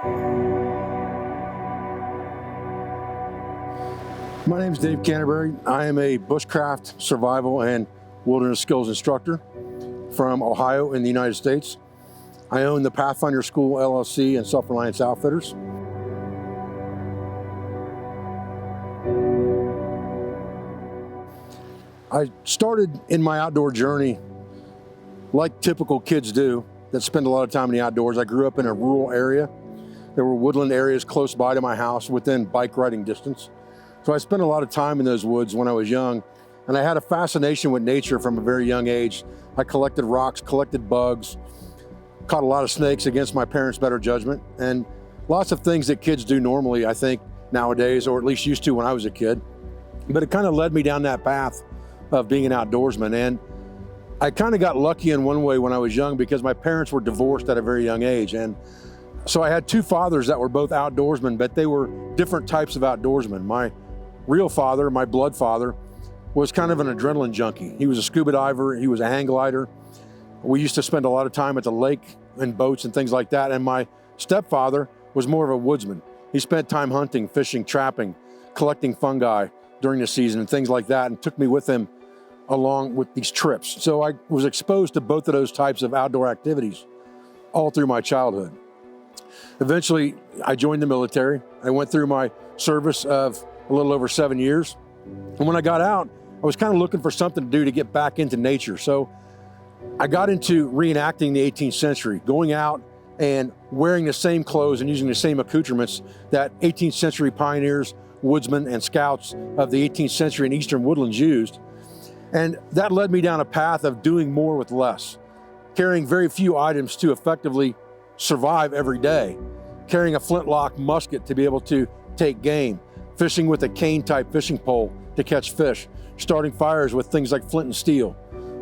My name is Dave Canterbury. I am a bushcraft, survival, and wilderness skills instructor from Ohio in the United States. I own the Pathfinder School LLC and Self-Reliance Outfitters. I started in my outdoor journey like typical kids do that spend a lot of time in the outdoors. I grew up in a rural area. There were woodland areas close by to my house within bike riding distance. So I spent a lot of time in those woods when I was young, and I had a fascination with nature from a very young age. I collected rocks, collected bugs, caught a lot of snakes against my parents' better judgment, and lots of things that kids do normally, I think, nowadays, or at least used to when I was a kid. But it kind of led me down that path of being an outdoorsman. And I kind of got lucky in one way when I was young because my parents were divorced at a very young age. And so I had two fathers that were both outdoorsmen, but they were different types of outdoorsmen. My real father, my blood father, was kind of an adrenaline junkie. He was a scuba diver, he was a hang glider. We used to spend a lot of time at the lake in boats and things like that. And my stepfather was more of a woodsman. He spent time hunting, fishing, trapping, collecting fungi during the season and things like that, and took me with him along with these trips. So I was exposed to both of those types of outdoor activities all through my childhood. Eventually, I joined the military. I went through my service of a little over 7 years. And when I got out, I was kind of looking for something to do to get back into nature. So I got into reenacting the 18th century, going out and wearing the same clothes and using the same accoutrements that 18th century pioneers, woodsmen, and scouts of the 18th century in eastern woodlands used. And that led me down a path of doing more with less, carrying very few items to effectively survive every day, carrying a flintlock musket to be able to take game, fishing with a cane-type fishing pole to catch fish, starting fires with things like flint and steel,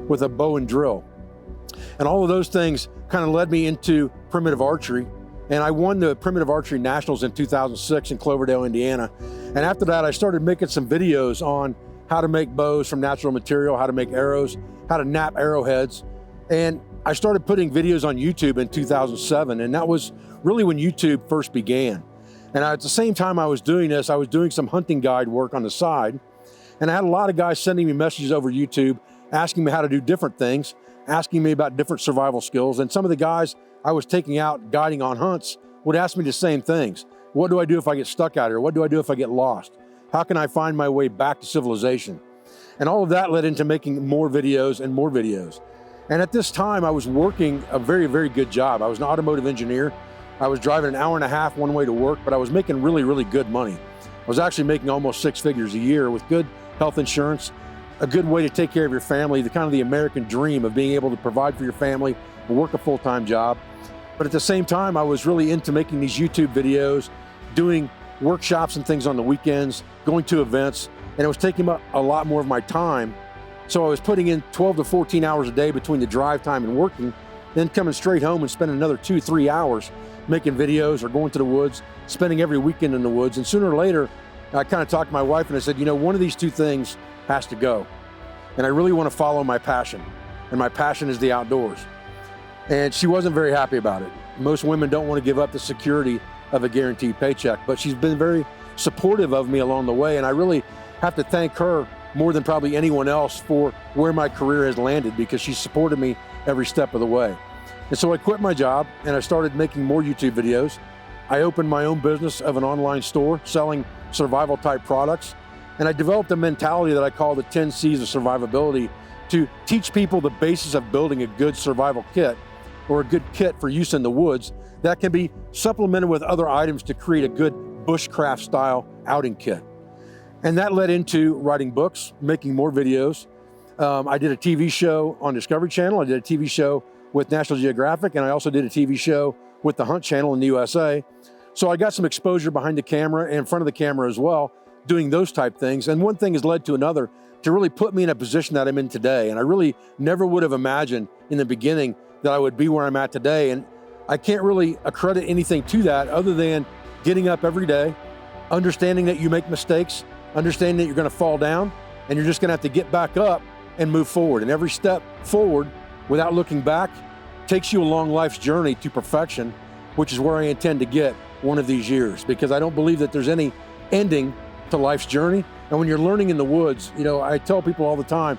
with a bow and drill. And all of those things kind of led me into primitive archery. And I won the Primitive Archery Nationals in 2006 in Cloverdale, Indiana. And after that, I started making some videos on how to make bows from natural material, how to make arrows, how to knap arrowheads. And I started putting videos on YouTube in 2007. And that was really when YouTube first began. And at the same time I was doing this, I was doing some hunting guide work on the side. And I had a lot of guys sending me messages over YouTube, asking me how to do different things, asking me about different survival skills. And some of the guys I was taking out guiding on hunts would ask me the same things. What do I do if I get stuck out here? What do I do if I get lost? How can I find my way back to civilization? And all of that led into making more videos and more videos. And at this time, I was working a very, very good job. I was an automotive engineer. I was driving an hour and a half one way to work, but I was making really, really good money. I was actually making almost 6 figures a year with good health insurance, a good way to take care of your family, the kind of the American dream of being able to provide for your family and work a full-time job. But at the same time, I was really into making these YouTube videos, doing workshops and things on the weekends, going to events, and it was taking up a lot more of my time. So I was putting in 12 to 14 hours a day between the drive time and working, then coming straight home and spending another 2-3 hours making videos or going to the woods, spending every weekend in the woods. And sooner or later, I kind of talked to my wife and I said, you know, one of these two things has to go. And I really want to follow my passion. And my passion is the outdoors. And she wasn't very happy about it. Most women don't want to give up the security of a guaranteed paycheck, but she's been very supportive of me along the way. And I really have to thank her more than probably anyone else for where my career has landed, because she supported me every step of the way. And so I quit my job and I started making more YouTube videos. I opened my own business of an online store selling survival type products. And I developed a mentality that I call the 10 C's of survivability to teach people the basis of building a good survival kit, or a good kit for use in the woods that can be supplemented with other items to create a good bushcraft style outing kit. And that led into writing books, making more videos. I did a TV show on Discovery Channel. I did a TV show with National Geographic, and I also did a TV show with the Hunt Channel in the USA. So I got some exposure behind the camera and in front of the camera as well, doing those type things. And one thing has led to another to really put me in a position that I'm in today. And I really never would have imagined in the beginning that I would be where I'm at today. And I can't really accredit anything to that other than getting up every day, understanding that you make mistakes, understanding that you're going to fall down, and you're just going to have to get back up and move forward. And every step forward without looking back takes you a long life's journey to perfection, which is where I intend to get one of these years, because I don't believe that there's any ending to life's journey. And when you're learning in the woods, you know, I tell people all the time,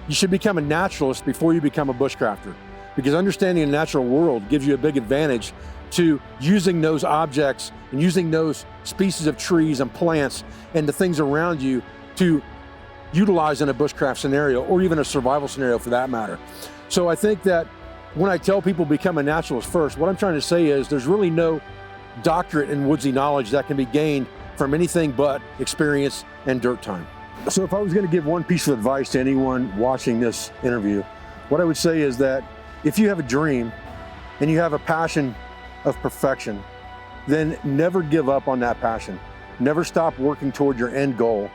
you should become a naturalist before you become a bushcrafter, because understanding the natural world gives you a big advantage to using those objects and using those species of trees and plants and the things around you to utilize in a bushcraft scenario, or even a survival scenario for that matter. So I think that when I tell people become a naturalist first, what I'm trying to say is there's really no doctorate in woodsy knowledge that can be gained from anything but experience and dirt time. So if I was going to give one piece of advice to anyone watching this interview, what I would say is that if you have a dream and you have a passion of perfection, then never give up on that passion. Never stop working toward your end goal,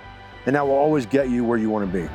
and that will always get you where you want to be.